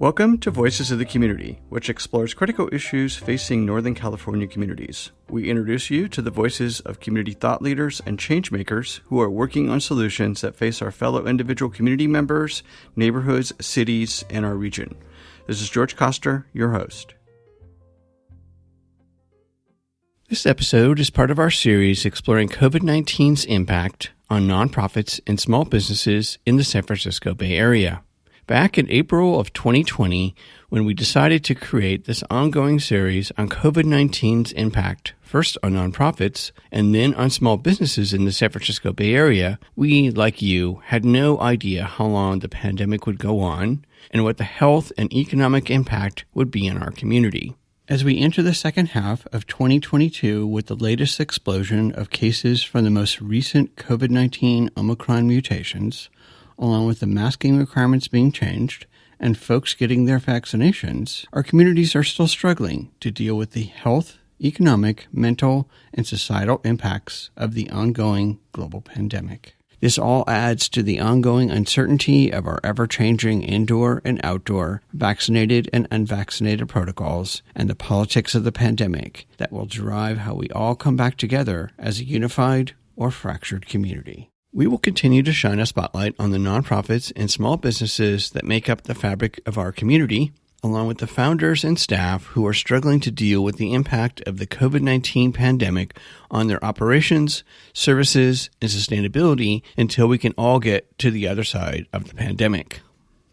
Welcome to Voices of the Community, which explores critical issues facing Northern California communities. We introduce you to the voices of community thought leaders and change makers who are working on solutions that face our fellow individual community members, neighborhoods, cities, and our region. This is George Koster, your host. This episode is part of our series exploring COVID-19's impact on nonprofits and small businesses in the San Francisco Bay Area. Back in April of 2020, when we decided to create this ongoing series on COVID-19's impact, first on nonprofits and then on small businesses in the San Francisco Bay Area, we, like you, had no idea how long the pandemic would go on and what the health and economic impact would be in our community. As we enter the second half of 2022 with the latest explosion of cases from the most recent COVID-19 Omicron mutations, along with the masking requirements being changed and folks getting their vaccinations, our communities are still struggling to deal with the health, economic, mental, and societal impacts of the ongoing global pandemic. This all adds to the ongoing uncertainty of our ever-changing indoor and outdoor, vaccinated and unvaccinated protocols, and the politics of the pandemic that will drive how we all come back together as a unified or fractured community. We will continue to shine a spotlight on the nonprofits and small businesses that make up the fabric of our community, along with the founders and staff who are struggling to deal with the impact of the COVID-19 pandemic on their operations, services, and sustainability until we can all get to the other side of the pandemic.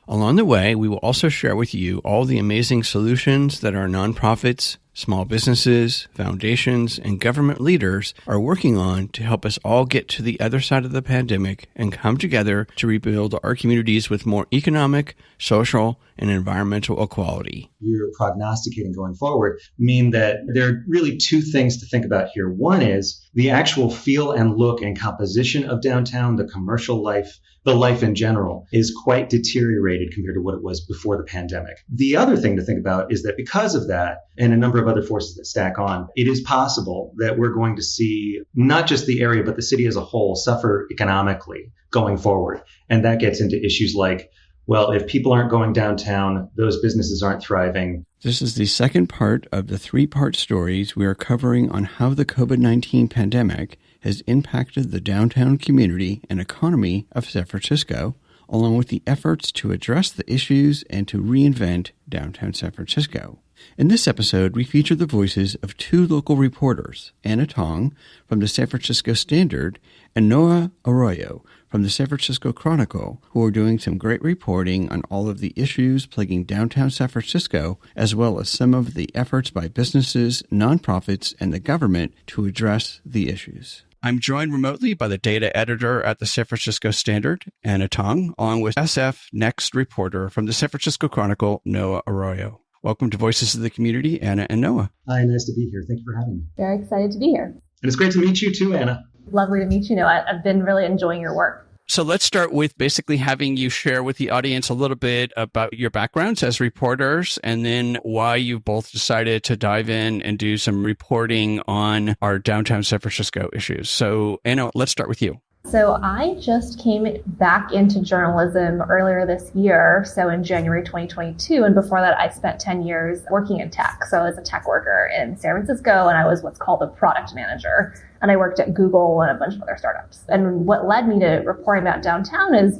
Along the way, we will also share with you all the amazing solutions that our nonprofits, small businesses, foundations, and government leaders are working on to help us all get to the other side of the pandemic and come together to rebuild our communities with more economic, social, and environmental equality. We're prognosticating going forward mean that there are really two things to think about here. One is the actual feel and look and composition of downtown, the commercial life, the life in general is quite deteriorated compared to what it was before the pandemic. The other thing to think about is that because of that and a number of other forces that stack on, it is possible that we're going to see not just the area, but the city as a whole suffer economically going forward. And that gets into issues like, well, if people aren't going downtown, those businesses aren't thriving. This is the second part of the three-part stories we are covering on how the COVID-19 pandemic has impacted the downtown community and economy of San Francisco, along with the efforts to address the issues and to reinvent downtown San Francisco. In this episode, we feature the voices of two local reporters, Anna Tong from the San Francisco Standard and Noah Arroyo from the San Francisco Chronicle, who are doing some great reporting on all of the issues plaguing downtown San Francisco, as well as some of the efforts by businesses, nonprofits, and the government to address the issues. I'm joined remotely by the data editor at the San Francisco Standard, Anna Tong, along with SFNext reporter from the San Francisco Chronicle, Noah Arroyo. Welcome to Voices of the Community, Anna and Noah. Hi, nice to be here. Thank you for having me. Very excited to be here. And it's great to meet you too, Anna. Lovely to meet you, Noah. I've been really enjoying your work. So let's start with basically having you share with the audience a little bit about your backgrounds as reporters and then why you both decided to dive in and do some reporting on our downtown San Francisco issues. So Anna, let's start with you. So I just came back into journalism earlier this year, so in January 2022. And before that, I spent 10 years working in tech. So I was a tech worker in San Francisco, and I was what's called a product manager. And I worked at Google and a bunch of other startups. And what led me to reporting about downtown is,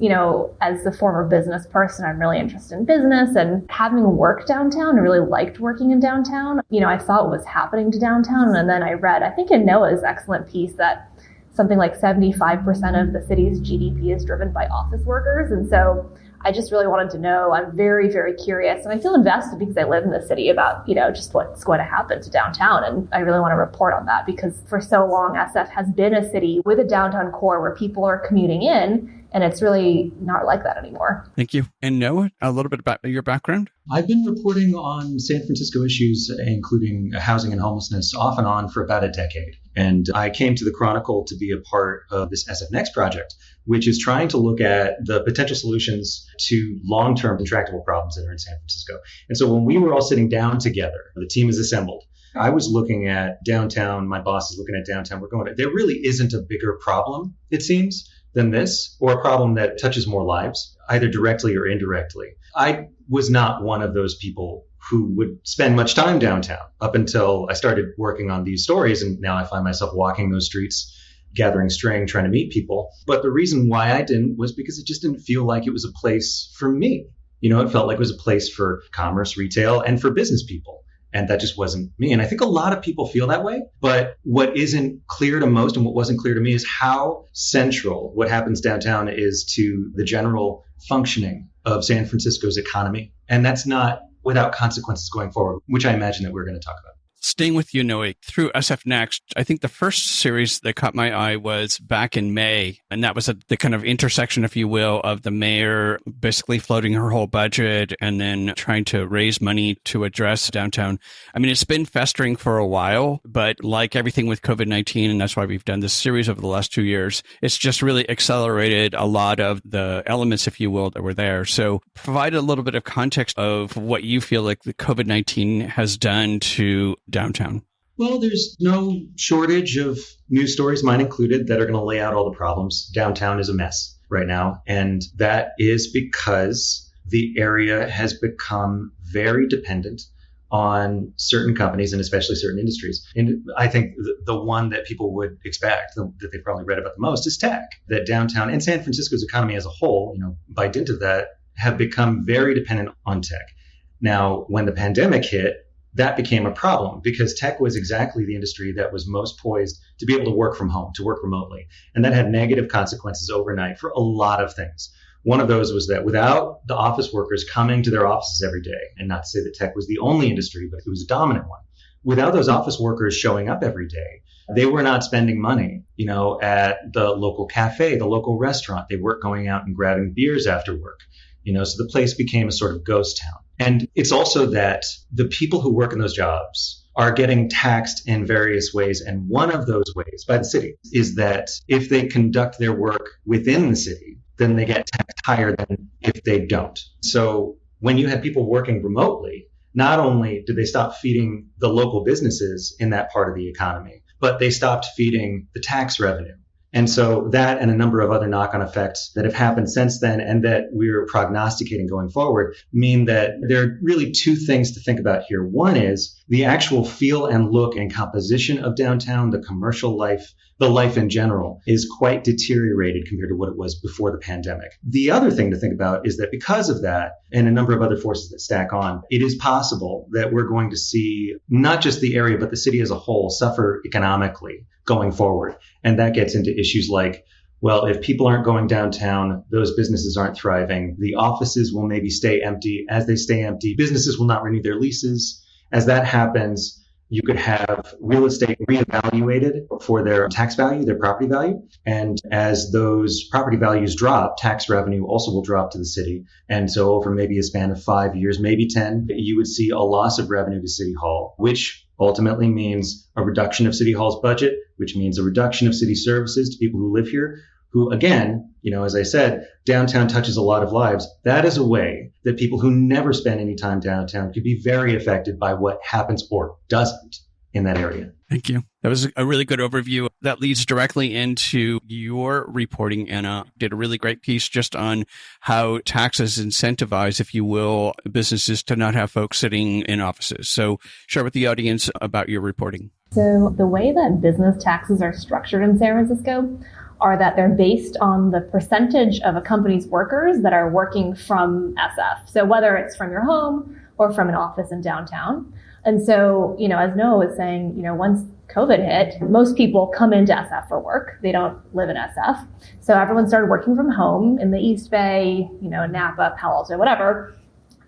as a former business person, I'm really interested in business and having worked downtown. I really liked working in downtown. I saw what was happening to downtown. And then I read, I think in Noah's excellent piece, that something like 75% of the city's GDP is driven by office workers. And so I just really wanted to know. I'm very, very curious. And I feel invested because I live in the city about, just what's going to happen to downtown. And I really want to report on that because for so long, SF has been a city with a downtown core where people are commuting in. And it's really not like that anymore. Thank you. And Noah, a little bit about your background? I've been reporting on San Francisco issues, including housing and homelessness, off and on for about a decade. And I came to the Chronicle to be a part of this SFNext project, which is trying to look at the potential solutions to long-term intractable problems that are in San Francisco. And so when we were all sitting down together, the team is assembled. I was looking at downtown. My boss is looking at downtown. We're going, there really isn't a bigger problem, it seems, than this, or a problem that touches more lives, either directly or indirectly. I was not one of those people who would spend much time downtown up until I started working on these stories. And now I find myself walking those streets, gathering string, trying to meet people. But the reason why I didn't was because it just didn't feel like it was a place for me. It felt like it was a place for commerce, retail, and for business people. And that just wasn't me. And I think a lot of people feel that way. But what isn't clear to most and what wasn't clear to me is how central what happens downtown is to the general functioning of San Francisco's economy. And that's not without consequences going forward, which I imagine that we're going to talk about. Staying with you, Noe, through SFNext, I think the first series that caught my eye was back in May. And that was the kind of intersection, if you will, of the mayor basically floating her whole budget and then trying to raise money to address downtown. I mean, it's been festering for a while, but like everything with COVID-19, and that's why we've done this series over the last 2 years, it's just really accelerated a lot of the elements, if you will, that were there. So provide a little bit of context of what you feel like the COVID-19 has done to downtown. Well, there's no shortage of news stories, mine included, that are going to lay out all the problems. Downtown is a mess right now. And that is because the area has become very dependent on certain companies and especially certain industries. And I think the one that people would expect, that they've probably read about the most, is tech. That downtown and San Francisco's economy as a whole, by dint of that, have become very dependent on tech. Now, when the pandemic hit, that became a problem because tech was exactly the industry that was most poised to be able to work from home, to work remotely. And that had negative consequences overnight for a lot of things. One of those was that without the office workers coming to their offices every day, and not to say that tech was the only industry, but it was a dominant one. Without those office workers showing up every day, they were not spending money, at the local cafe, the local restaurant. They weren't going out and grabbing beers after work. So the place became a sort of ghost town. And it's also that the people who work in those jobs are getting taxed in various ways. And one of those ways by the city is that if they conduct their work within the city, then they get taxed higher than if they don't. So when you have people working remotely, not only did they stop feeding the local businesses in that part of the economy, but they stopped feeding the tax revenue. And so that and a number of other knock-on effects that have happened since then and that we're prognosticating going forward mean that there are really two things to think about here. One is the actual feel and look and composition of downtown, the commercial life, the life in general is quite deteriorated compared to what it was before the pandemic. The other thing to think about is that because of that and a number of other forces that stack on, it is possible that we're going to see not just the area, but the city as a whole suffer economically going forward. And that gets into issues like, well, if people aren't going downtown, those businesses aren't thriving. The offices will maybe stay empty. As they stay empty, businesses will not renew their leases. As that happens, you could have real estate reevaluated for their tax value, their property value. And as those property values drop, tax revenue also will drop to the city. And so over maybe a span of 5 years, maybe 10, you would see a loss of revenue to City Hall, which ultimately means a reduction of City Hall's budget, which means a reduction of city services to people who live here, who, again, as I said, downtown touches a lot of lives. That is a way that people who never spend any time downtown could be very affected by what happens or doesn't in that area. Thank you. That was a really good overview. That leads directly into your reporting, Anna. Did a really great piece just on how taxes incentivize, if you will, businesses to not have folks sitting in offices. So share with the audience about your reporting. So the way that business taxes are structured in San Francisco are that they're based on the percentage of a company's workers that are working from SF. So whether it's from your home or from an office in downtown. And so, as Noah was saying, once COVID hit, most people come into SF for work. They don't live in SF. So everyone started working from home in the East Bay, Napa, Palo Alto, whatever.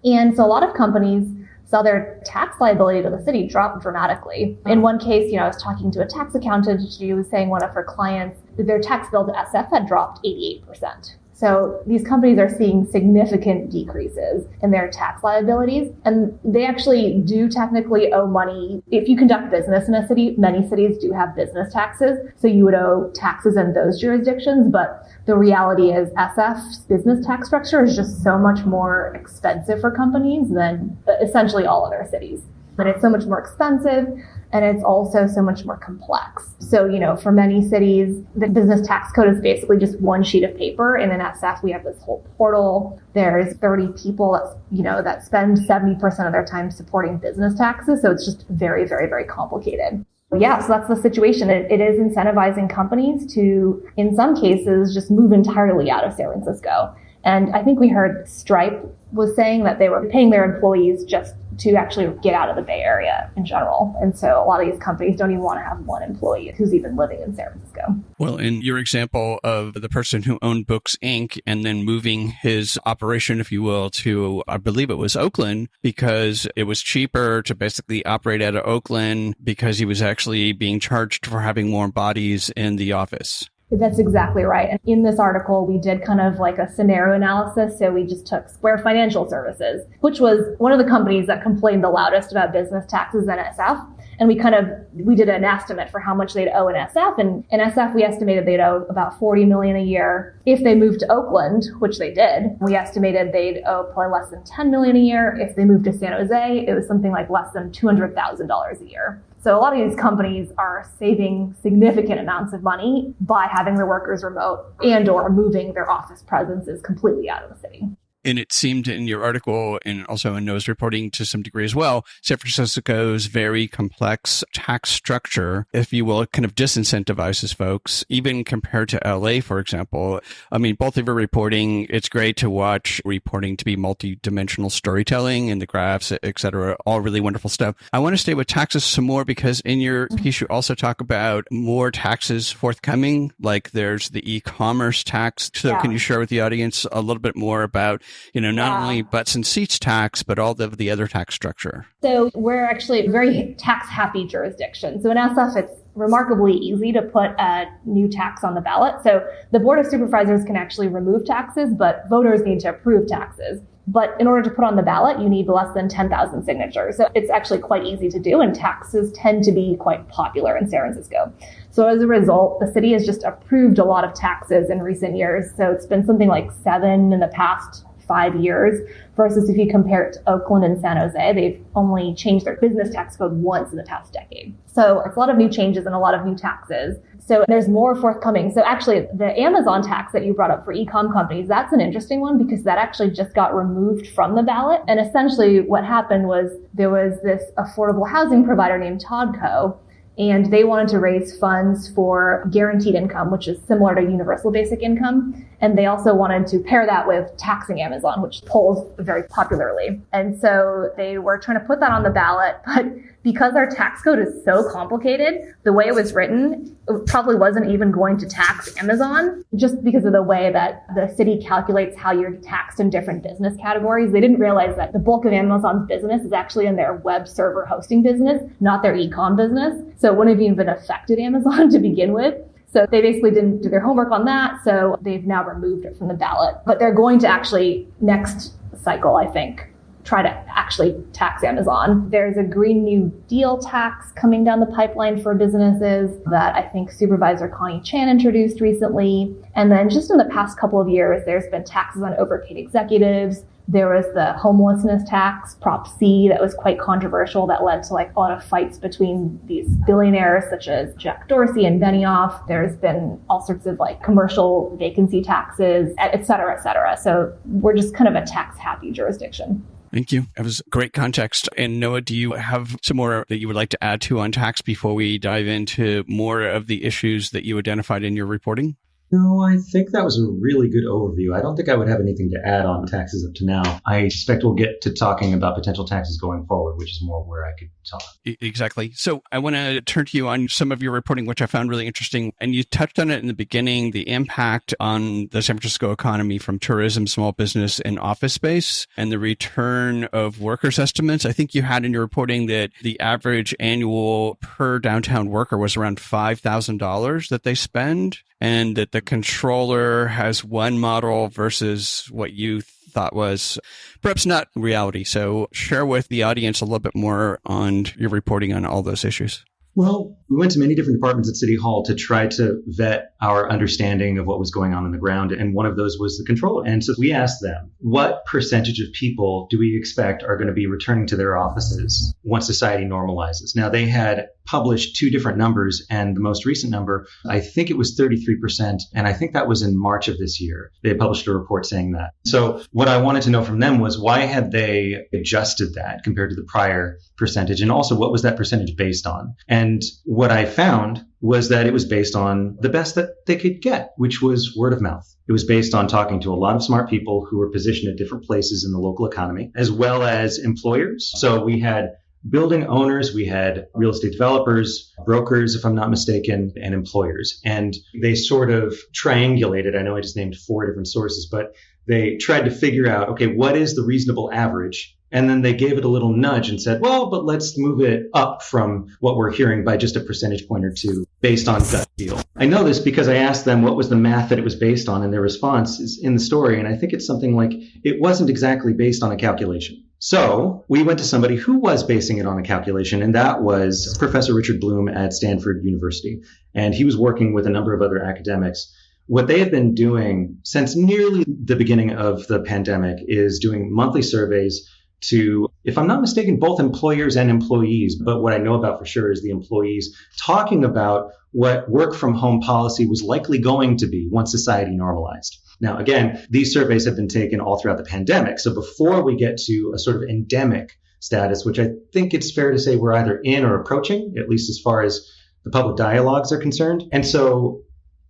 And so a lot of companies saw their tax liability to the city drop dramatically. In one case, I was talking to a tax accountant. She was saying one of her clients, their tax bill to SF had dropped 88%. So these companies are seeing significant decreases in their tax liabilities, and they actually do technically owe money. If you conduct business in a city, many cities do have business taxes, so you would owe taxes in those jurisdictions, but the reality is SF's business tax structure is just so much more expensive for companies than essentially all other cities. But it's so much more expensive, And it's also so much more complex. So, for many cities, the business tax code is basically just one sheet of paper. And in SF, we have this whole portal. There's 30 people that spend 70% of their time supporting business taxes. So it's just very, very, very complicated. Yeah, so that's the situation. It is incentivizing companies to, in some cases, just move entirely out of San Francisco. And I think we heard Stripe was saying that they were paying their employees just to actually get out of the Bay Area in general. And so a lot of these companies don't even want to have one employee who's even living in San Francisco. Well, in your example of the person who owned Books Inc. and then moving his operation, if you will, to, I believe it was Oakland, because it was cheaper to basically operate out of Oakland because he was actually being charged for having more bodies in the office. That's exactly right. And in this article, we did kind of like a scenario analysis. So we just took Square Financial Services, which was one of the companies that complained the loudest about business taxes in SF. And we did an estimate for how much they'd owe in SF. And in SF, we estimated they'd owe about $40 million a year. If they moved to Oakland, which they did, we estimated they'd owe probably less than $10 million a year. If they moved to San Jose, it was something like less than $200,000 a year. So a lot of these companies are saving significant amounts of money by having their workers remote and or moving their office presences completely out of the city. And it seemed in your article and also in Noah's reporting to some degree as well, San Francisco's very complex tax structure, if you will, kind of disincentivizes folks, even compared to LA, for example. I mean, both of your reporting, it's great to watch reporting to be multi-dimensional storytelling and the graphs, et cetera, all really wonderful stuff. I want to stay with taxes some more because in your piece, you also talk about more taxes forthcoming, like there's the e-commerce tax. So Can you share with the audience a little bit more about not only butts and seats tax, but all of the other tax structure? So we're actually a very tax-happy jurisdiction. So in SF, it's remarkably easy to put a new tax on the ballot. So the Board of Supervisors can actually remove taxes, but voters need to approve taxes. But in order to put on the ballot, you need less than 10,000 signatures. So it's actually quite easy to do, and taxes tend to be quite popular in San Francisco. So as a result, the city has just approved a lot of taxes in recent years. So it's been something like 7 in the past 5 years, versus if you compare it to Oakland and San Jose, they've only changed their business tax code once in the past decade. So it's a lot of new changes and a lot of new taxes. So there's more forthcoming. So actually, the Amazon tax that you brought up for e-com companies, that's an interesting one because that actually just got removed from the ballot. And essentially what happened was there was this affordable housing provider named Todco, and they wanted to raise funds for guaranteed income, which is similar to universal basic income. And they also wanted to pair that with taxing Amazon, which polls very popularly. And so they were trying to put that on the ballot, but because our tax code is so complicated, the way it was written, it probably wasn't even going to tax Amazon just because of the way that the city calculates how you're taxed in different business categories. They didn't realize that the bulk of Amazon's business is actually in their web server hosting business, not their e-com business. So it wouldn't have even affected Amazon to begin with. So they basically didn't do their homework on that. So they've now removed it from the ballot. But they're going to actually, next cycle, I think, try to actually tax Amazon. There's a Green New Deal tax coming down the pipeline for businesses that I think Supervisor Connie Chan introduced recently. And then just in the past couple of years, there's been taxes on overpaid executives. There was the homelessness tax, Prop C, that was quite controversial, that led to like a lot of fights between these billionaires such as Jack Dorsey and Benioff. There's been all sorts of like commercial vacancy taxes, et cetera, et cetera. So we're just kind of a tax-happy jurisdiction. Thank you. That was great context. And Noah, do you have some more that you would like to add to on tax before we dive into more of the issues that you identified in your reporting? No, I think that was a really good overview. I don't think I would have anything to add on taxes up to now. I suspect we'll get to talking about potential taxes going forward, which is more where I could talk. Exactly. So I want to turn to you on some of your reporting, which I found really interesting. And you touched on it in the beginning, the impact on the San Francisco economy from tourism, small business, and office space, and the return of workers estimates. I think you had in your reporting that the average annual per downtown worker was around $5,000 that they spend, and that the controller has one model versus what you thought was perhaps not reality. So share with the audience a little bit more on your reporting on all those issues. Well, we went to many different departments at City Hall to try to vet our understanding of what was going on the ground. And one of those was the controller. And so we asked them, what percentage of people do we expect are going to be returning to their offices once society normalizes? Now, they had published two different numbers, and the most recent number, I think it was 33%. And I think that was in March of this year. They published a report saying that. So what I wanted to know from them was, why had they adjusted that compared to the prior percentage? And also, what was that percentage based on? And what I found was that it was based on the best that they could get, which was word of mouth. It was based on talking to a lot of smart people who were positioned at different places in the local economy, as well as employers. So we had building owners, we had real estate developers, brokers, if I'm not mistaken, and employers. And they sort of triangulated. I know I just named 4 different sources, but they tried to figure out, okay, what is the reasonable average? And then they gave it a little nudge and said, well, but let's move it up from what we're hearing by just a percentage point or two based on gut feel. I know this because I asked them what was the math that it was based on, and their response is in the story. And I think it's something like, it wasn't exactly based on a calculation. So we went to somebody who was basing it on a calculation, and that was Professor Richard Bloom at Stanford University. And he was working with a number of other academics. What they have been doing since nearly the beginning of the pandemic is doing monthly surveys to, if I'm not mistaken, both employers and employees. But what I know about for sure is the employees talking about what work from home policy was likely going to be once society normalized. Now, again, these surveys have been taken all throughout the pandemic. So before we get to a sort of endemic status, which I think it's fair to say we're either in or approaching, at least as far as the public dialogues are concerned. And so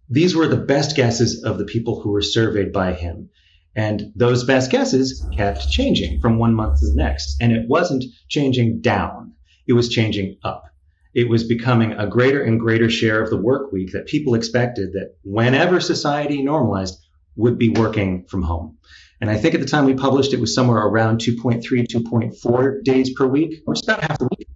these were the best guesses of the people who were surveyed by him. And those best guesses kept changing from one month to the next. And it wasn't changing down. It was changing up. It was becoming a greater and greater share of the work week that people expected that whenever society normalized would be working from home. And I think at the time we published, it was somewhere around 2.3, 2.4 days per week, or about half the week.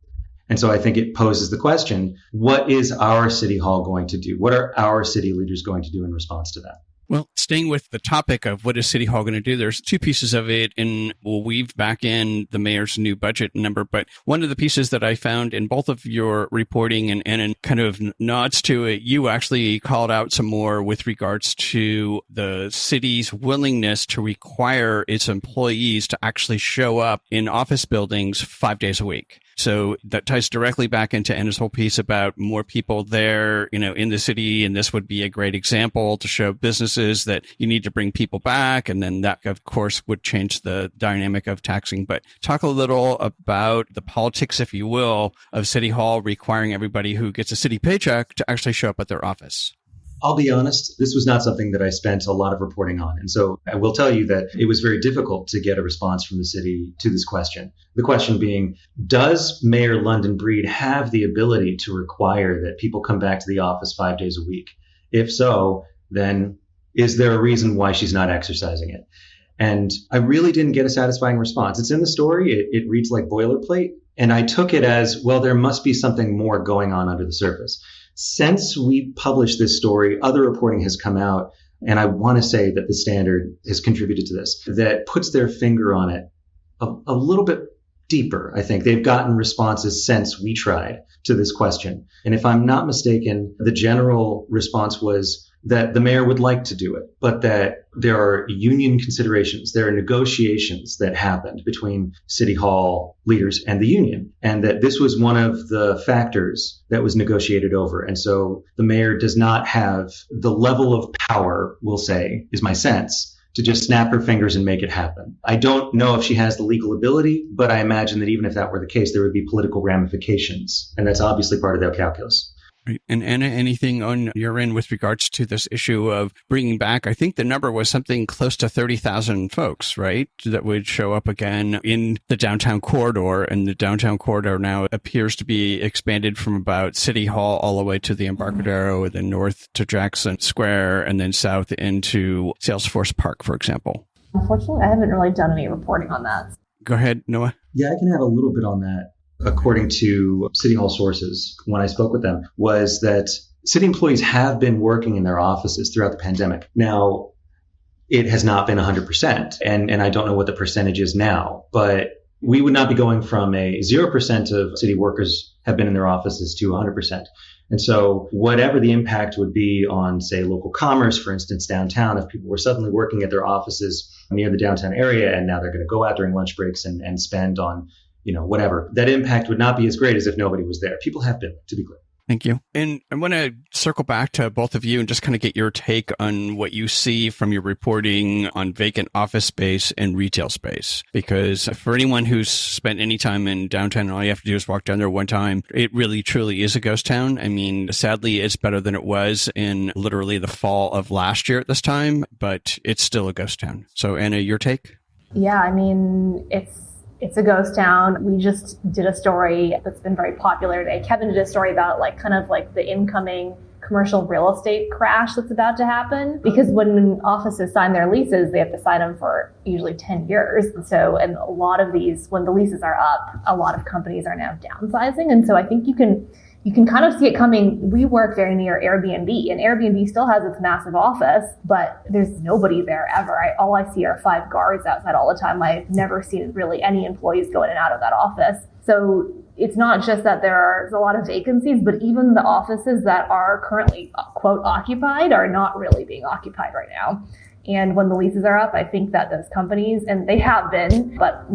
And so I think it poses the question, what is our city hall going to do? What are our city leaders going to do in response to that? Well, staying with the topic of what is City Hall going to do, there's 2 pieces of it, and we'll weave back in the mayor's new budget number. But one of the pieces that I found in both of your reporting and in kind of nods to it, you actually called out some more with regards to the city's willingness to require its employees to actually show up in office buildings 5 days a week. So that ties directly back into Anna's whole piece about more people there, in the city. And this would be a great example to show businesses that you need to bring people back. And then that, of course, would change the dynamic of taxing. But talk a little about the politics, if you will, of City Hall requiring everybody who gets a city paycheck to actually show up at their office. I'll be honest, this was not something that I spent a lot of reporting on. And so I will tell you that it was very difficult to get a response from the city to this question. The question being, does Mayor London Breed have the ability to require that people come back to the office 5 days a week? If so, then is there a reason why she's not exercising it? And I really didn't get a satisfying response. It's in the story. It reads like boilerplate. And I took it as, well, there must be something more going on under the surface. Since we published this story, other reporting has come out, and I want to say that the Standard has contributed to this, that puts their finger on it a little bit deeper. I think they've gotten responses since we tried to this question. And if I'm not mistaken, the general response was that the mayor would like to do it, but that there are union considerations, there are negotiations that happened between City Hall leaders and the union, and that this was one of the factors that was negotiated over. And so the mayor does not have the level of power, we'll say, is my sense, to just snap her fingers and make it happen. I don't know if she has the legal ability, but I imagine that even if that were the case, there would be political ramifications. And that's obviously part of their calculus. Right. And Anna, anything on your end with regards to this issue of bringing back, I think the number was something close to 30,000 folks, right? That would show up again in the downtown corridor. And the downtown corridor now appears to be expanded from about City Hall all the way to the Embarcadero, and then north to Jackson Square, and then south into Salesforce Park, for example. Unfortunately, I haven't really done any reporting on that. Go ahead, Noah. Yeah, I can add a little bit on that. According to City Hall sources, when I spoke with them, was that city employees have been working in their offices throughout the pandemic. Now, it has not been 100%, and I don't know what the percentage is now, but we would not be going from a 0% of city workers have been in their offices to 100%. And so whatever the impact would be on, say, local commerce, for instance, downtown, if people were suddenly working at their offices near the downtown area and now they're going to go out during lunch breaks and spend on, whatever, that impact would not be as great as if nobody was there. People have been, to be clear. Thank you. And I want to circle back to both of you and just kind of get your take on what you see from your reporting on vacant office space and retail space. Because for anyone who's spent any time in downtown, all you have to do is walk down there one time. It really, truly is a ghost town. I mean, sadly, it's better than it was in literally the fall of last year at this time, but it's still a ghost town. So Anna, your take? Yeah, I mean, it's a ghost town. We just did a story that's been very popular today. Kevin did a story about kind of the incoming commercial real estate crash that's about to happen. Because when offices sign their leases, they have to sign them for usually 10 years. And a lot of these, when the leases are up, a lot of companies are now downsizing. And so I think you can kind of see it coming. We work very near Airbnb, and Airbnb still has its massive office, but there's nobody there ever. All I see are 5 guards outside all the time. I've never seen really any employees go in and out of that office. So it's not just that there's a lot of vacancies, but even the offices that are currently, quote, occupied are not really being occupied right now. And when the leases are up, I think that those companies, and they have been, but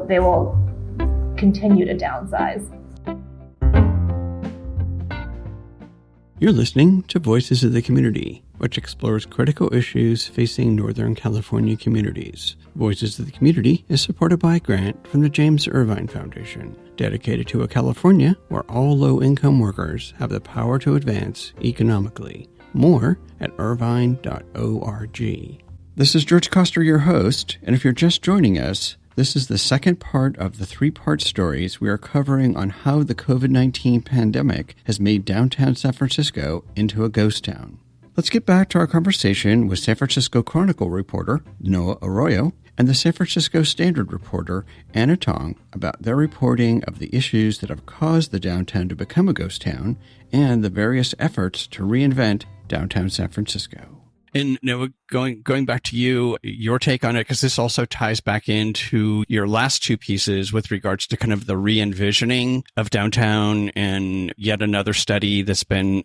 they will continue to downsize. You're listening to Voices of the Community, which explores critical issues facing Northern California communities. Voices of the Community is supported by a grant from the James Irvine Foundation, dedicated to a California where all low-income workers have the power to advance economically. More at irvine.org. This is George Coster, your host, and if you're just joining us, this is the second part of the 3-part stories we are covering on how the COVID-19 pandemic has made downtown San Francisco into a ghost town. Let's get back to our conversation with San Francisco Chronicle reporter Noah Arroyo and the San Francisco Standard reporter Anna Tong about their reporting of the issues that have caused the downtown to become a ghost town and the various efforts to reinvent downtown San Francisco. And Noah, going back to you, your take on it, because this also ties back into your last 2 pieces with regards to kind of the re-envisioning of downtown and yet another study that's been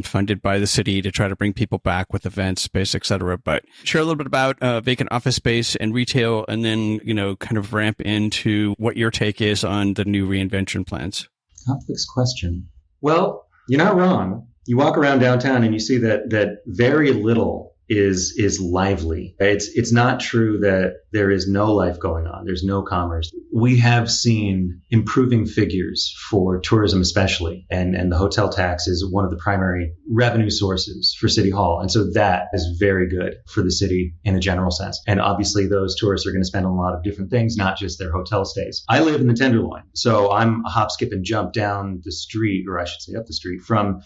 funded by the city to try to bring people back with events, space, et cetera. But share a little bit about vacant office space and retail, and then, kind of ramp into what your take is on the new reinvention plans. Complex question. Well, you're not wrong. You walk around downtown and you see that very little is lively. It's not true that there is no life going on. There's no commerce. We have seen improving figures for tourism especially, and the hotel tax is one of the primary revenue sources for City Hall. And so that is very good for the city in a general sense. And obviously those tourists are going to spend on a lot of different things, not just their hotel stays. I live in the Tenderloin, so I'm a hop, skip, and jump down the street, or I should say up the street, from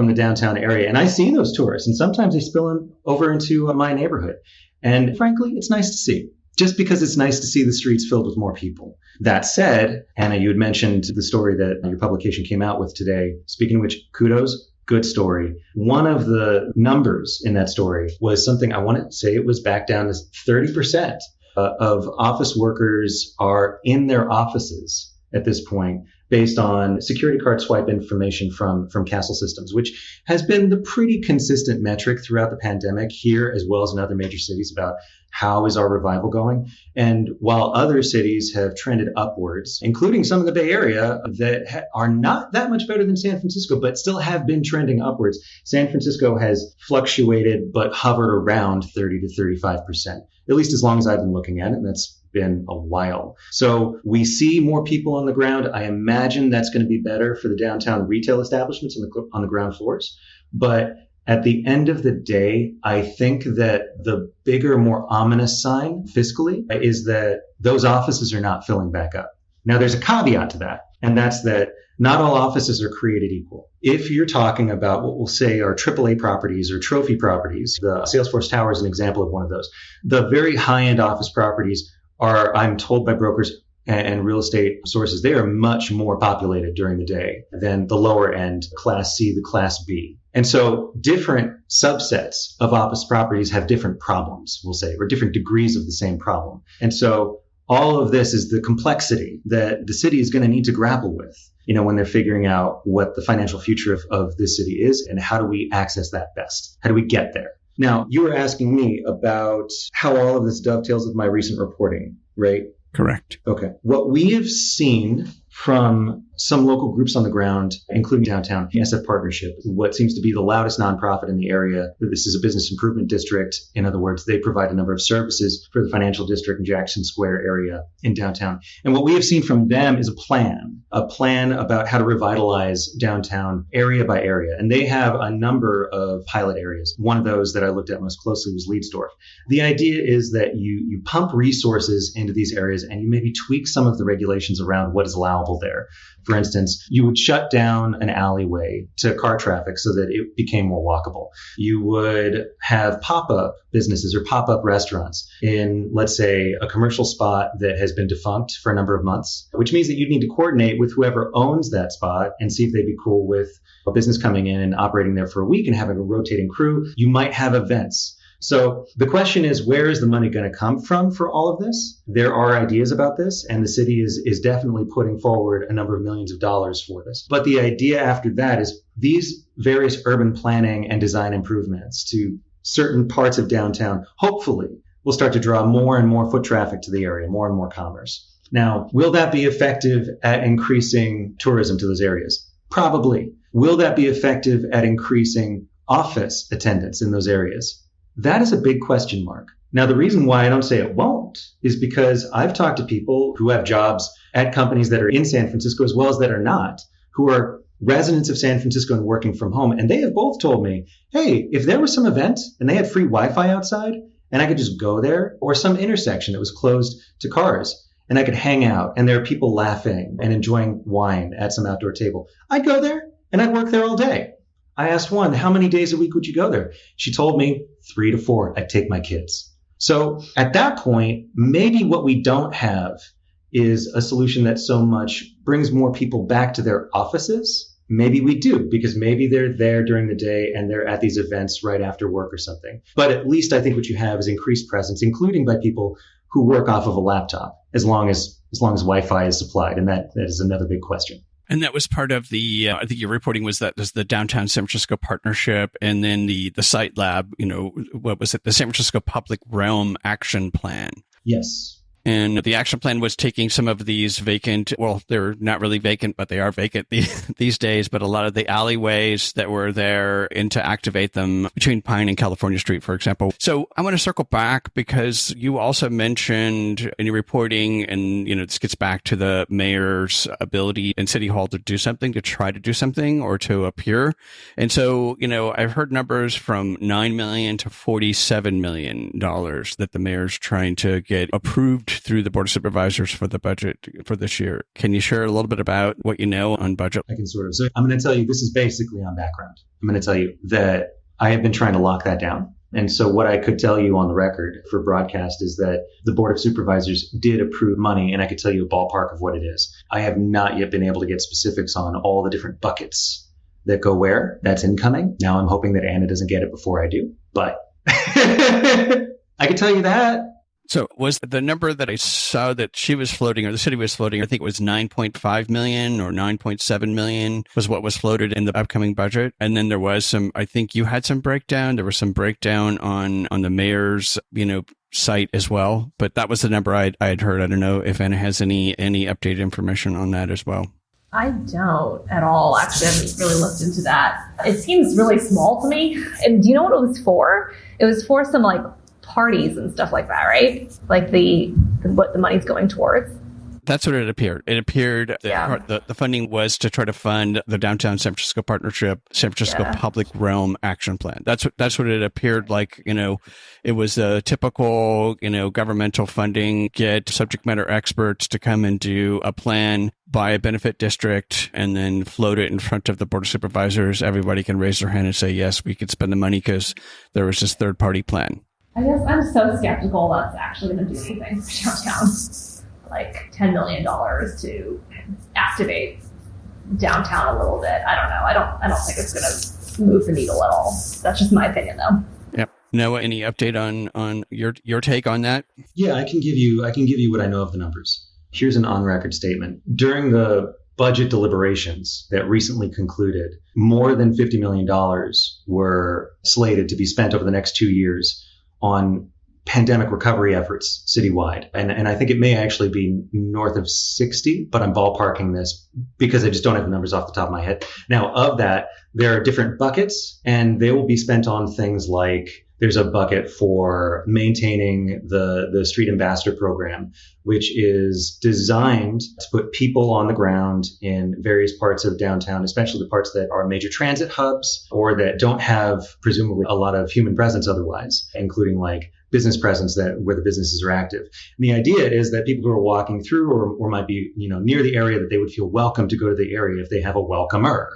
the downtown area. And I see those tourists, and sometimes they spill over into my neighborhood. And frankly, it's nice to see, just because it's nice to see the streets filled with more people. That said, Anna, you had mentioned the story that your publication came out with today. Speaking of which, kudos, good story. One of the numbers in that story was something, I want to say it was back down to 30% of office workers are in their offices at this point, based on security card swipe information from Castle Systems, which has been the pretty consistent metric throughout the pandemic here, as well as in other major cities, about how is our revival going. And while other cities have trended upwards, including some in the Bay Area that are not that much better than San Francisco, but still have been trending upwards, San Francisco has fluctuated but hovered around 30 to 35%, at least as long as I've been looking at it. And that's been a while. So we see more people on the ground. I imagine that's going to be better for the downtown retail establishments on the ground floors. But at the end of the day, I think that the bigger, more ominous sign fiscally is that those offices are not filling back up. Now, there's a caveat to that, and that's that not all offices are created equal. If you're talking about what we'll say are AAA properties or trophy properties, the Salesforce Tower is an example of one of those. The very high-end office properties are, I'm told by brokers and real estate sources, they are much more populated during the day than the lower end Class C, the Class B. And so different subsets of office properties have different problems, we'll say, or different degrees of the same problem. And so all of this is the complexity that the city is going to need to grapple with. when they're figuring out what the financial future of this city is and how do we access that best? How do we get there? Now, you were asking me about how all of this dovetails with my recent reporting, right? Correct. Okay. What we have seen from some local groups on the ground, including downtown, the SF Partnership, what seems to be the loudest nonprofit in the area. This is a business improvement district. In other words, they provide a number of services for the financial district and Jackson Square area in downtown. And what we have seen from them is a plan about how to revitalize downtown area by area. And they have a number of pilot areas. One of those that I looked at most closely was Leadsdorf. The idea is that you pump resources into these areas and you maybe tweak some of the regulations around what is allowable there. For instance, you would shut down an alleyway to car traffic so that it became more walkable. You would have pop-up businesses or pop-up restaurants in, let's say, a commercial spot that has been defunct for a number of months, which means that you need to coordinate with whoever owns that spot and see if they'd be cool with a business coming in and operating there for a week and having a rotating crew. You might have events. So the question is, where is the money going to come from for all of this? There are ideas about this, and the city is definitely putting forward a number of millions of dollars for this. But the idea after that is these various urban planning and design improvements to certain parts of downtown, hopefully, will start to draw more and more foot traffic to the area, more and more commerce. Now, will that be effective at increasing tourism to those areas? Probably. Will that be effective at increasing office attendance in those areas? That is a big question mark. Now, the reason why I don't say it won't is because I've talked to people who have jobs at companies that are in San Francisco as well as that are not, who are residents of San Francisco and working from home. And they have both told me, hey, if there was some event and they had free Wi-Fi outside and I could just go there, or some intersection that was closed to cars and I could hang out and there are people laughing and enjoying wine at some outdoor table, I'd go there and I'd work there all day. I asked one, how many days a week would you go there? She told me 3 to 4. I'd take my kids. So at that point, maybe what we don't have is a solution that so much brings more people back to their offices. Maybe we do, because maybe they're there during the day and they're at these events right after work or something. But at least I think what you have is increased presence, including by people who work off of a laptop, as long as Wi-Fi is supplied. And that is another big question. And that was part of the, I think your reporting was that there's the Downtown San Francisco Partnership and then the Site Lab, what was it? The San Francisco Public Realm Action Plan. Yes. And the action plan was taking some of these vacant, well, they're not really vacant, but they are vacant these days, but a lot of the alleyways that were there and to activate them between Pine and California Street, for example. So I want to circle back because you also mentioned in your reporting, and, this gets back to the mayor's ability in City Hall to do something, to try to do something or to appear. And so, I've heard numbers from $9 million to $47 million that the mayor's trying to get approved through the Board of Supervisors for the budget for this year. Can you share a little bit about what you know on budget? I can sort of. So I'm going to tell you, this is basically on background. I'm going to tell you that I have been trying to lock that down. And so what I could tell you on the record for broadcast is that the Board of Supervisors did approve money, and I could tell you a ballpark of what it is. I have not yet been able to get specifics on all the different buckets that go where. That's incoming. Now I'm hoping that Anna doesn't get it before I do, but I can tell you that. So was the number that I saw that she was floating, or the city was floating, I think it was 9.5 million or 9.7 million was what was floated in the upcoming budget. And then there was some, I think you had some breakdown. There was some breakdown on the mayor's, site as well. But that was the number I had heard. I don't know if Anna has any updated information on that as well. I don't at all. Actually, I haven't really looked into that. It seems really small to me. And do you know what it was for? It was for some parties and stuff like that, right? Like what the money's going towards. That's what it appeared. It appeared that the funding was to try to fund the Downtown San Francisco Partnership, San Francisco Public Realm Action Plan. That's what it appeared like. It was a typical, governmental funding, get subject matter experts to come and do a plan by a benefit district and then float it in front of the Board of Supervisors. Everybody can raise their hand and say, yes, we could spend the money because there was this third party plan. I guess I'm so skeptical that's actually going to do anything for downtown. Like $10 million to activate downtown a little bit. I don't know. I don't think it's going to move the needle at all. That's just my opinion, though. Yep. Noah, any update on your take on that? Yeah, I can give you what I know of the numbers. Here's an on-record statement. During the budget deliberations that recently concluded, more than $50 million were slated to be spent over the next 2 years on pandemic recovery efforts citywide. And I think it may actually be north of 60, but I'm ballparking this because I just don't have the numbers off the top of my head. Now, of that, there are different buckets, and they will be spent on things like there's a bucket for maintaining the street ambassador program, which is designed to put people on the ground in various parts of downtown, especially the parts that are major transit hubs or that don't have presumably a lot of human presence otherwise, including like business presence where the businesses are active. And the idea is that people who are walking through or might be, near the area, that they would feel welcome to go to the area if they have a welcomer.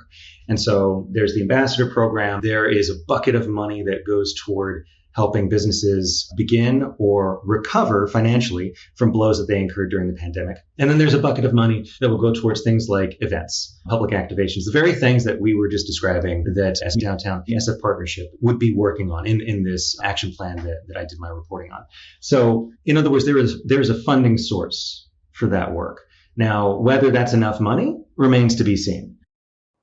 And so there's the ambassador program. There is a bucket of money that goes toward helping businesses begin or recover financially from blows that they incurred during the pandemic. And then there's a bucket of money that will go towards things like events, public activations, the very things that we were just describing that as Downtown, the SF Partnership would be working on in this action plan that I did my reporting on. So in other words, there's a funding source for that work. Now, whether that's enough money remains to be seen.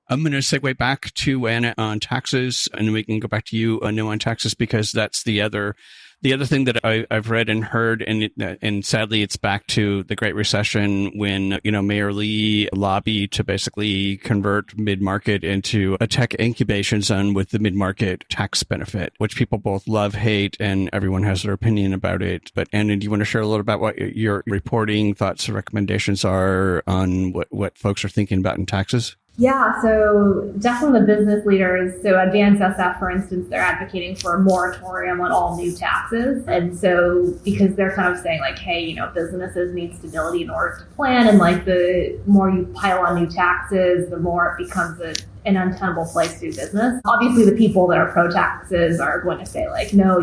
I'm going to segue back to Anna on taxes, and we can go back to you, Noah, on taxes, because that's the other thing that I've read and heard, and sadly, it's back to the Great Recession when Mayor Lee lobbied to basically convert mid-market into a tech incubation zone with the mid-market tax benefit, which people both love, hate, and everyone has their opinion about it. But Anna, do you want to share a little about what your reporting thoughts and recommendations are on what folks are thinking about in taxes? Yeah, so definitely the business leaders. So Advance SF, for instance, they're advocating for a moratorium on all new taxes. And so because they're kind of saying like, hey, businesses need stability in order to plan. And like the more you pile on new taxes, the more it becomes an untenable place to do business. Obviously, the people that are pro-taxes are going to say like, no,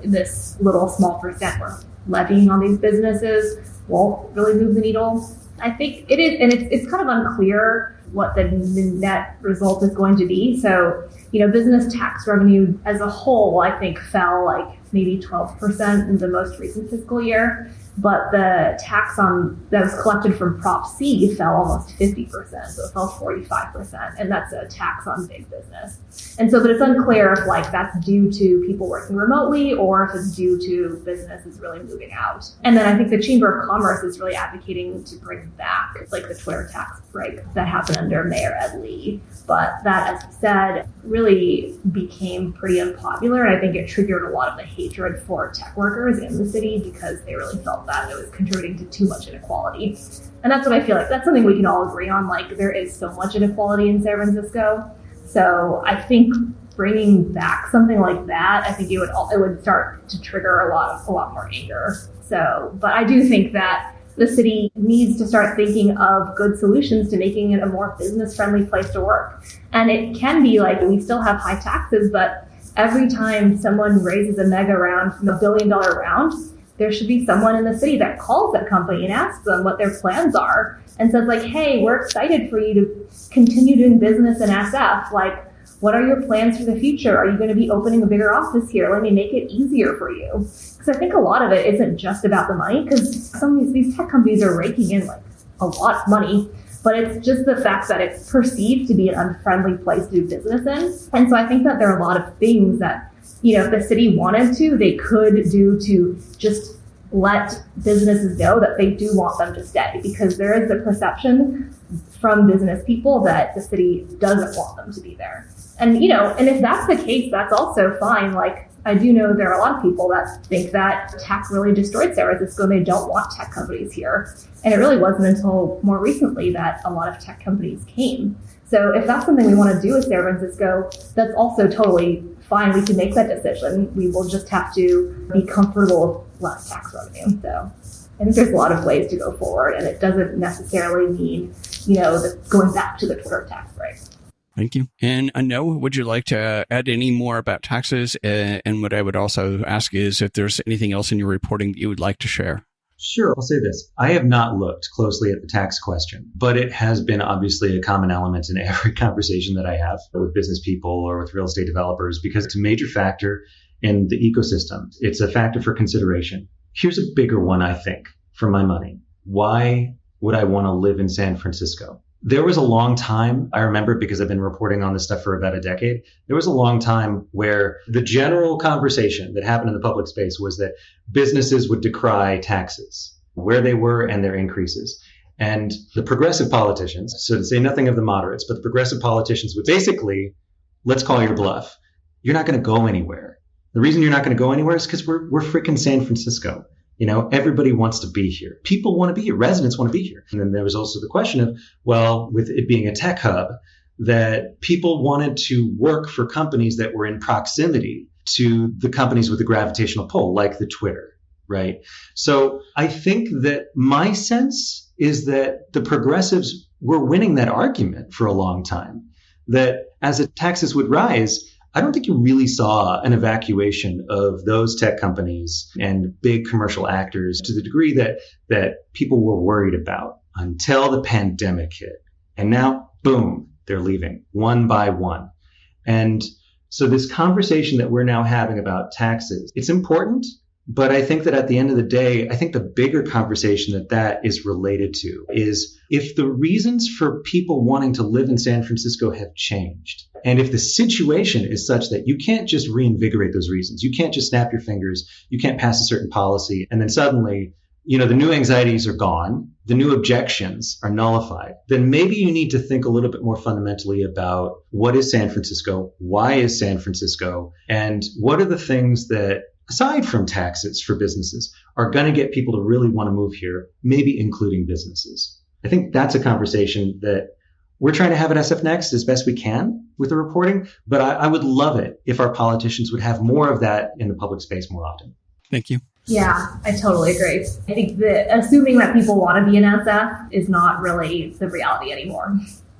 this little small percent we're levying on these businesses won't really move the needle. I think it is, and it's kind of unclear what the net result is going to be. So, business tax revenue as a whole, I think fell like maybe 12% in the most recent fiscal year. But the tax that was collected from Prop C fell almost 50%. So it fell 45%. And that's a tax on big business. And so, but it's unclear if like that's due to people working remotely or if it's due to businesses really moving out. And then I think the Chamber of Commerce is really advocating to bring back like the Twitter tax break that happened under Mayor Ed Lee. But that, as you said, really became pretty unpopular. And I think it triggered a lot of the hatred for tech workers in the city because they really felt that it was contributing to too much inequality. And that's what I feel like. That's something we can all agree on. Like there is so much inequality in San Francisco. So I think bringing back something like that, I think it would start to trigger a lot more anger. So, but I do think that the city needs to start thinking of good solutions to making it a more business-friendly place to work. And it can be like we still have high taxes, but every time someone raises a mega round, $1 billion round, there should be someone in the city that calls that company and asks them what their plans are and says like, hey, we're excited for you to continue doing business in SF. Like, what are your plans for the future? Are you going to be opening a bigger office here? Let me make it easier for you. Because I think a lot of it isn't just about the money, because some of these tech companies are raking in like a lot of money, but it's just the fact that it's perceived to be an unfriendly place to do business in. And so I think that there are a lot of things that, if the city wanted to, they could do to just let businesses know that they do want them to stay, because there is the perception from business people that the city doesn't want them to be there. And, and if that's the case, that's also fine. Like, I do know there are a lot of people that think that tech really destroyed San Francisco and they don't want tech companies here. And it really wasn't until more recently that a lot of tech companies came. So if that's something we want to do with San Francisco, that's also totally fine. We can make that decision. We will just have to be comfortable with less tax revenue. So I think there's a lot of ways to go forward, and it doesn't necessarily mean, going back to the Twitter tax break. Thank you. And Noah, would you like to add any more about taxes? And what I would also ask is if there's anything else in your reporting that you would like to share. Sure. I'll say this. I have not looked closely at the tax question, but it has been obviously a common element in every conversation that I have with business people or with real estate developers, because it's a major factor in the ecosystem. It's a factor for consideration. Here's a bigger one, I think, for my money. Why would I want to live in San Francisco? there was a long time, I remember because I've been reporting on this stuff for about a decade, there was a long time where the general conversation that happened in the public space was that businesses would decry taxes, where they were and their increases. And the progressive politicians, so to say nothing of the moderates, but the progressive politicians would basically, let's call your bluff. You're not going to go anywhere. The reason you're not going to go anywhere is because we're freaking San Francisco. Everybody wants to be here. People want to be here. Residents want to be here. And then there was also the question of, well, with it being a tech hub, that people wanted to work for companies that were in proximity to the companies with the gravitational pull, like the Twitter, right? So I think that my sense is that the progressives were winning that argument for a long time, that as the taxes would rise, I don't think you really saw an evacuation of those tech companies and big commercial actors to the degree that people were worried about until the pandemic hit. And now, boom, they're leaving one by one. And so this conversation that we're now having about taxes, it's important. But I think that at the end of the day, I think the bigger conversation that is related to is if the reasons for people wanting to live in San Francisco have changed, and if the situation is such that you can't just reinvigorate those reasons, you can't just snap your fingers, you can't pass a certain policy, and then suddenly, the new anxieties are gone, the new objections are nullified, then maybe you need to think a little bit more fundamentally about what is San Francisco, why is San Francisco, and what are the things that, aside from taxes for businesses, are going to get people to really want to move here, maybe including businesses. I think that's a conversation that we're trying to have at SFNext as best we can with the reporting, but I would love it if our politicians would have more of that in the public space more often. Thank you. Yeah, I totally agree. I think that assuming that people want to be in SF is not really the reality anymore.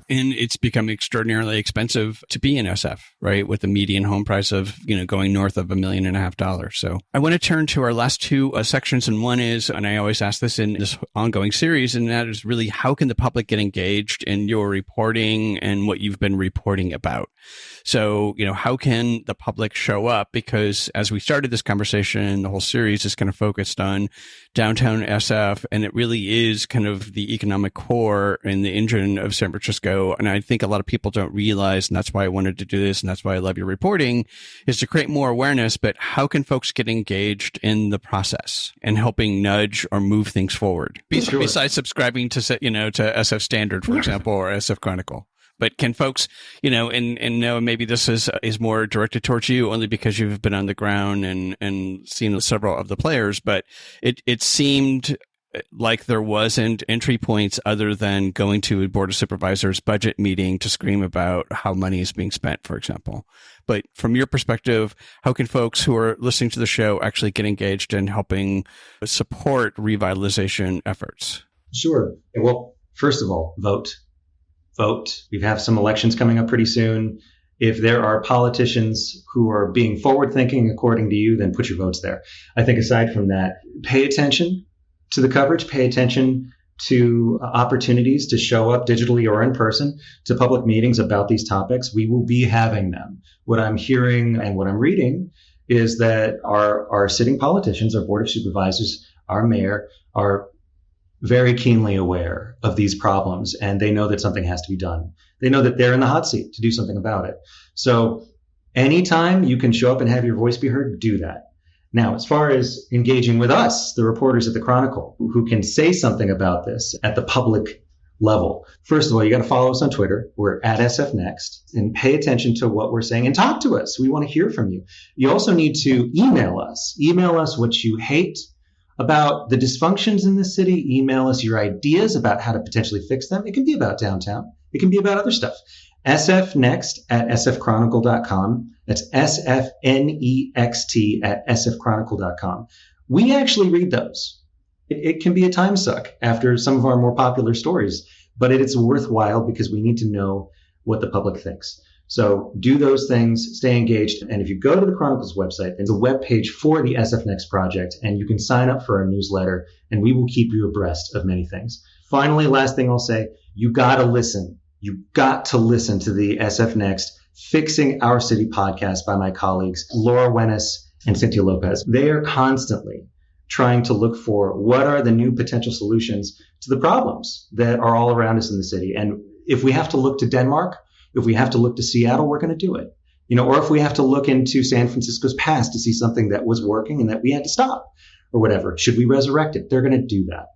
And it's become extraordinarily expensive to be in SF, right? With the median home price of, going north of $1.5 million. So I want to turn to our last two sections. And one is, and I always ask this in this ongoing series, and that is really how can the public get engaged in your reporting and what you've been reporting about? So, how can the public show up? Because as we started this conversation, the whole series is kind of focused on downtown SF, and it really is kind of the economic core and the engine of San Francisco. And I think a lot of people don't realize, and that's why I wanted to do this, and that's why I love your reporting, is to create more awareness. But how can folks get engaged in the process and helping nudge or move things forward? Sure. Besides subscribing to, to SF Standard, for example, or SF Chronicle. But can folks, and know maybe this is more directed towards you only because you've been on the ground and seen several of the players, but it seemed like there wasn't entry points other than going to a Board of Supervisors budget meeting to scream about how money is being spent, for example. But from your perspective, how can folks who are listening to the show actually get engaged in helping support revitalization efforts? Sure. Well, first of all, vote. We have some elections coming up pretty soon. If there are politicians who are being forward-thinking according to you, then put your votes there. I think aside from that, pay attention to the coverage, pay attention to opportunities to show up digitally or in person to public meetings about these topics. We will be having them. What I'm hearing and what I'm reading is that our sitting politicians, our Board of Supervisors, our mayor are very keenly aware of these problems, and they know that something has to be done. They know that they're in the hot seat to do something about it. So anytime you can show up and have your voice be heard, do that. Now, as far as engaging with us, the reporters at the Chronicle, who can say something about this at the public level, first of all, you got to follow us on Twitter. We're at SFNext, and pay attention to what we're saying and talk to us. We want to hear from you. You also need to email us. Email us what you hate about the dysfunctions in the city. Email us your ideas about how to potentially fix them. It can be about downtown. It can be about other stuff. SFNext at sfchronicle.com. That's SFNext at sfchronicle.com. We actually read those. It can be a time suck after some of our more popular stories, but it's worthwhile because we need to know what the public thinks. So do those things, stay engaged. And if you go to the Chronicle's website, there's a webpage for the SFNext project, and you can sign up for our newsletter, and we will keep you abreast of many things. Finally, last thing I'll say, you got to listen. You got to listen to the SFNext Fixing Our City podcast by my colleagues, Laura Wennis and Cynthia Lopez. They are constantly trying to look for what are the new potential solutions to the problems that are all around us in the city. And if we have to look to Denmark, if we have to look to Seattle, we're going to do it. Or if we have to look into San Francisco's past to see something that was working and that we had to stop or whatever, should we resurrect it? They're going to do that.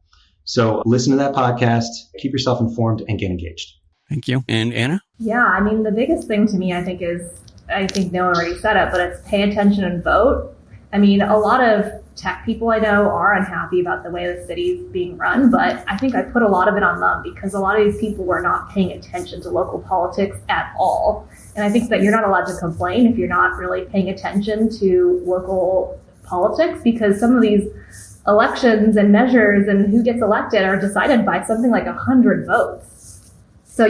So listen to that podcast, keep yourself informed, and get engaged. Thank you. And Anna? Yeah, I mean, the biggest thing to me, I think Noah already said it, but it's pay attention and vote. I mean, a lot of tech people I know are unhappy about the way the city's being run, but I think I put a lot of it on them because a lot of these people were not paying attention to local politics at all. And I think that you're not allowed to complain if you're not really paying attention to local politics, because some of these elections and measures and who gets elected are decided by something like 100 votes. So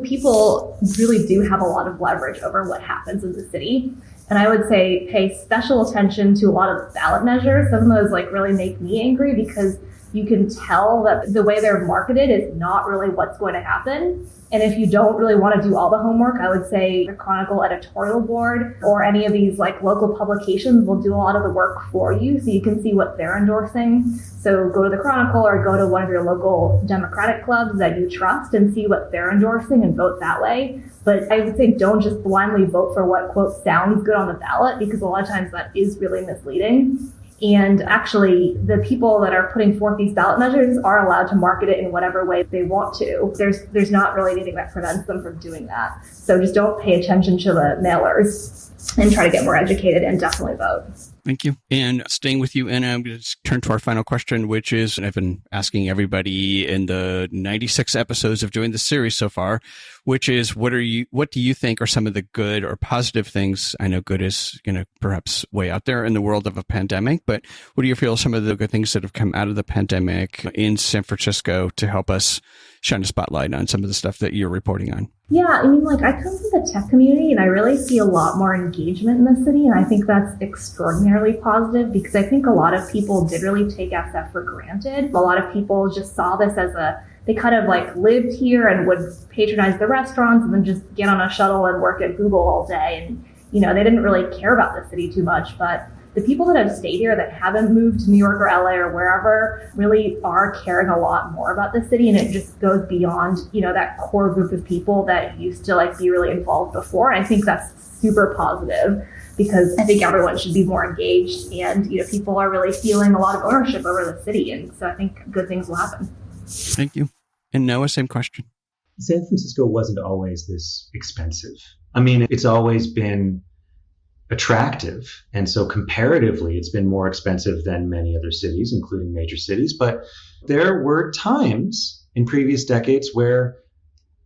people really do have a lot of leverage over what happens in the city. And I would say pay special attention to a lot of the ballot measures. Some of those really make me angry because you can tell that the way they're marketed is not really what's going to happen. And if you don't really want to do all the homework, I would say the Chronicle editorial board or any of these local publications will do a lot of the work for you so you can see what they're endorsing. So go to the Chronicle or go to one of your local Democratic clubs that you trust and see what they're endorsing and vote that way. But I would say don't just blindly vote for what, quote, sounds good on the ballot, because a lot of times that is really misleading. And actually, the people that are putting forth these ballot measures are allowed to market it in whatever way they want to. There's not really anything that prevents them from doing that. So just don't pay attention to the mailers and try to get more educated and definitely vote. Thank you. And staying with you, Anna, I'm going to turn to our final question, which is, and I've been asking everybody in the 96 episodes of doing this series so far, which is, what do you think are some of the good or positive things? I know good is perhaps way out there in the world of a pandemic, but what do you feel some of the good things that have come out of the pandemic in San Francisco to help us shine a spotlight on some of the stuff that you're reporting on? Yeah, I mean, I come from the tech community and I really see a lot more engagement in the city. And I think that's extraordinarily positive because I think a lot of people did really take SF for granted. A lot of people just saw this as they kind of lived here and would patronize the restaurants and then just get on a shuttle and work at Google all day. And, they didn't really care about the city too much. But the people that have stayed here that haven't moved to New York or LA or wherever really are caring a lot more about the city. And it just goes beyond, that core group of people that used to be really involved before. And I think that's super positive because I think everyone should be more engaged and, people are really feeling a lot of ownership over the city. And so I think good things will happen. Thank you. And Noah, same question. San Francisco wasn't always this expensive. I mean, it's always been attractive. And so comparatively, it's been more expensive than many other cities, including major cities. But there were times in previous decades where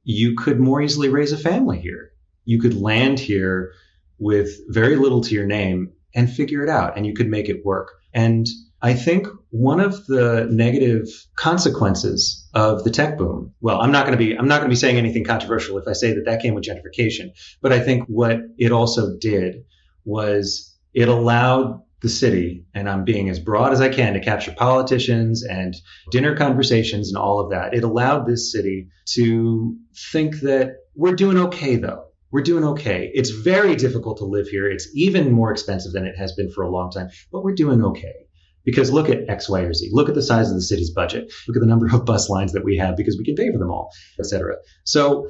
you could more easily raise a family here. You could land here with very little to your name and figure it out, and you could make it work. And I think one of the negative consequences of the tech boom, well, I'm not going to be saying anything controversial if I say that came with gentrification, but I think what it also did was it allowed the city, and I'm being as broad as I can to capture politicians and dinner conversations and all of that. It allowed this city to think that we're doing okay, though. We're doing okay. It's very difficult to live here. It's even more expensive than it has been for a long time, but we're doing okay. Because look at X, Y, or Z. Look at the size of the city's budget. Look at the number of bus lines that we have because we can pay for them all, et cetera. So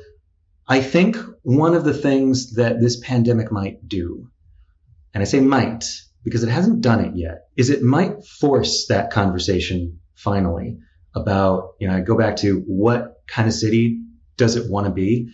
I think one of the things that this pandemic might do, and I say might because it hasn't done it yet, is it might force that conversation finally about, I go back to what kind of city does it want to be?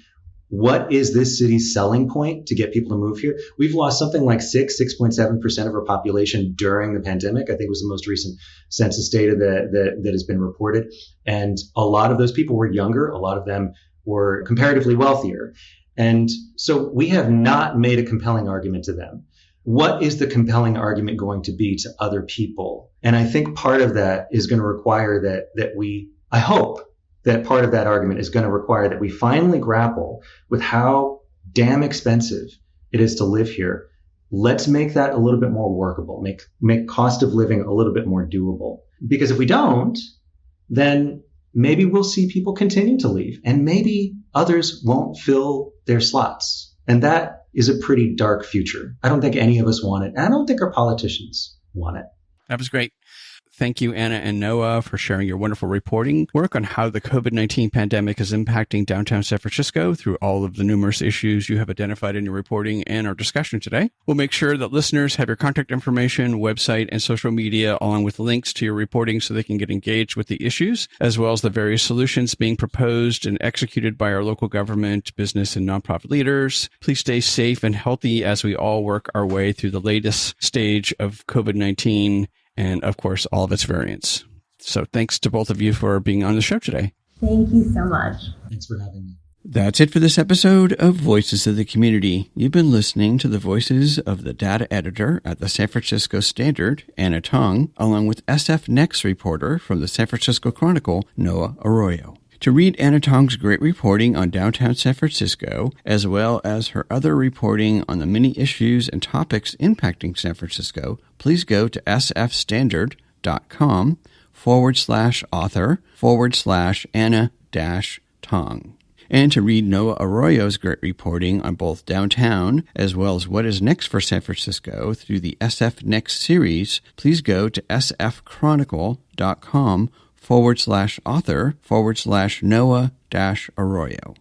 What is this city's selling point to get people to move here? We've lost something like 6.7% of our population during the pandemic. I think it was the most recent census data that has been reported. And a lot of those people were younger. A lot of them were comparatively wealthier. And so we have not made a compelling argument to them. What is the compelling argument going to be to other people? And I think part of that is going to require I hope that part of that argument is going to require that we finally grapple with how damn expensive it is to live here. Let's make that a little bit more workable, make cost of living a little bit more doable. Because if we don't, then maybe we'll see people continue to leave and maybe others won't fill their slots. And that is a pretty dark future. I don't think any of us want it. And I don't think our politicians want it. That was great. Thank you, Anna and Noah, for sharing your wonderful reporting work on how the COVID-19 pandemic is impacting downtown San Francisco through all of the numerous issues you have identified in your reporting and our discussion today. We'll make sure that listeners have your contact information, website, and social media, along with links to your reporting so they can get engaged with the issues, as well as the various solutions being proposed and executed by our local government, business, and nonprofit leaders. Please stay safe and healthy as we all work our way through the latest stage of COVID-19 and, of course, all of its variants. So thanks to both of you for being on the show today. Thank you so much. Thanks for having me. That's it for this episode of Voices of the Community. You've been listening to the voices of the data editor at the San Francisco Standard, Anna Tong, along with SFNext reporter from the San Francisco Chronicle, Noah Arroyo. To read Anna Tong's great reporting on downtown San Francisco, as well as her other reporting on the many issues and topics impacting San Francisco, please go to sfstandard.com/author/Anna-Tong. And to read Noah Arroyo's great reporting on both downtown as well as what is next for San Francisco through the SFNext series, please go to sfchronicle.com/author/Noah-Arroyo.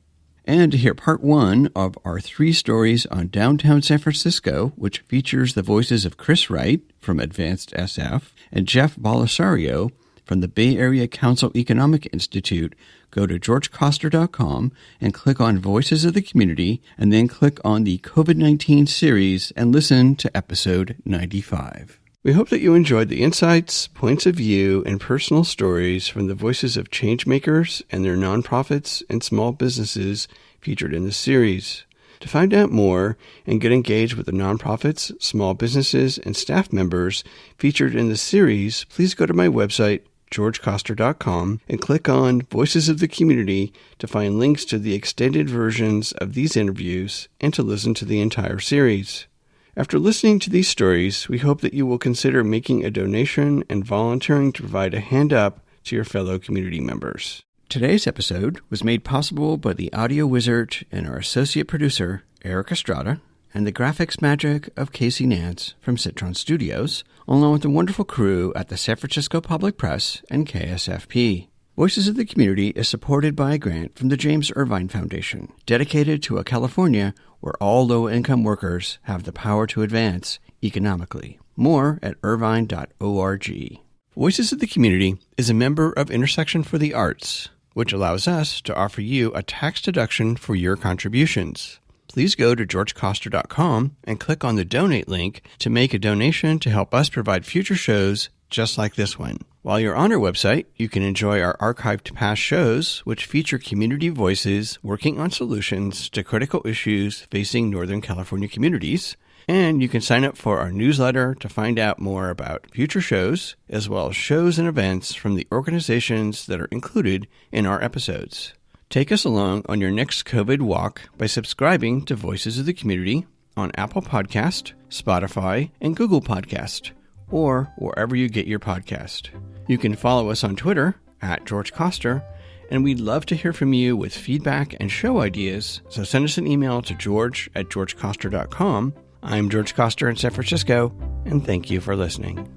And to hear part 1 of our 3 stories on downtown San Francisco, which features the voices of Chris Wright from Advanced SF and Jeff Balisario from the Bay Area Council Economic Institute, go to georgecoster.com and click on Voices of the Community, and then click on the COVID-19 series and listen to episode 95. We hope that you enjoyed the insights, points of view, and personal stories from the voices of changemakers and their nonprofits and small businesses featured in this series. To find out more and get engaged with the nonprofits, small businesses, and staff members featured in the series, please go to my website, georgecoster.com, and click on Voices of the Community to find links to the extended versions of these interviews and to listen to the entire series. After listening to these stories, we hope that you will consider making a donation and volunteering to provide a hand up to your fellow community members. Today's episode was made possible by the audio wizard and our associate producer, Eric Estrada, and the graphics magic of Casey Nance from Citron Studios, along with the wonderful crew at the San Francisco Public Press and KSFP. Voices of the Community is supported by a grant from the James Irvine Foundation, dedicated to a California where all low-income workers have the power to advance economically. More at irvine.org. Voices of the Community is a member of Intersection for the Arts, which allows us to offer you a tax deduction for your contributions. Please go to georgecoster.com and click on the donate link to make a donation to help us provide future shows just like this one. While you're on our website, you can enjoy our archived past shows, which feature community voices working on solutions to critical issues facing Northern California communities. And you can sign up for our newsletter to find out more about future shows, as well as shows and events from the organizations that are included in our episodes. Take us along on your next COVID walk by subscribing to Voices of the Community on Apple Podcast, Spotify, and Google Podcast, or wherever you get your podcast. You can follow us on Twitter at George Coster, and we'd love to hear from you with feedback and show ideas, so send us an email to george@georgecoster.com. I'm George Coster in San Francisco, and thank you for listening.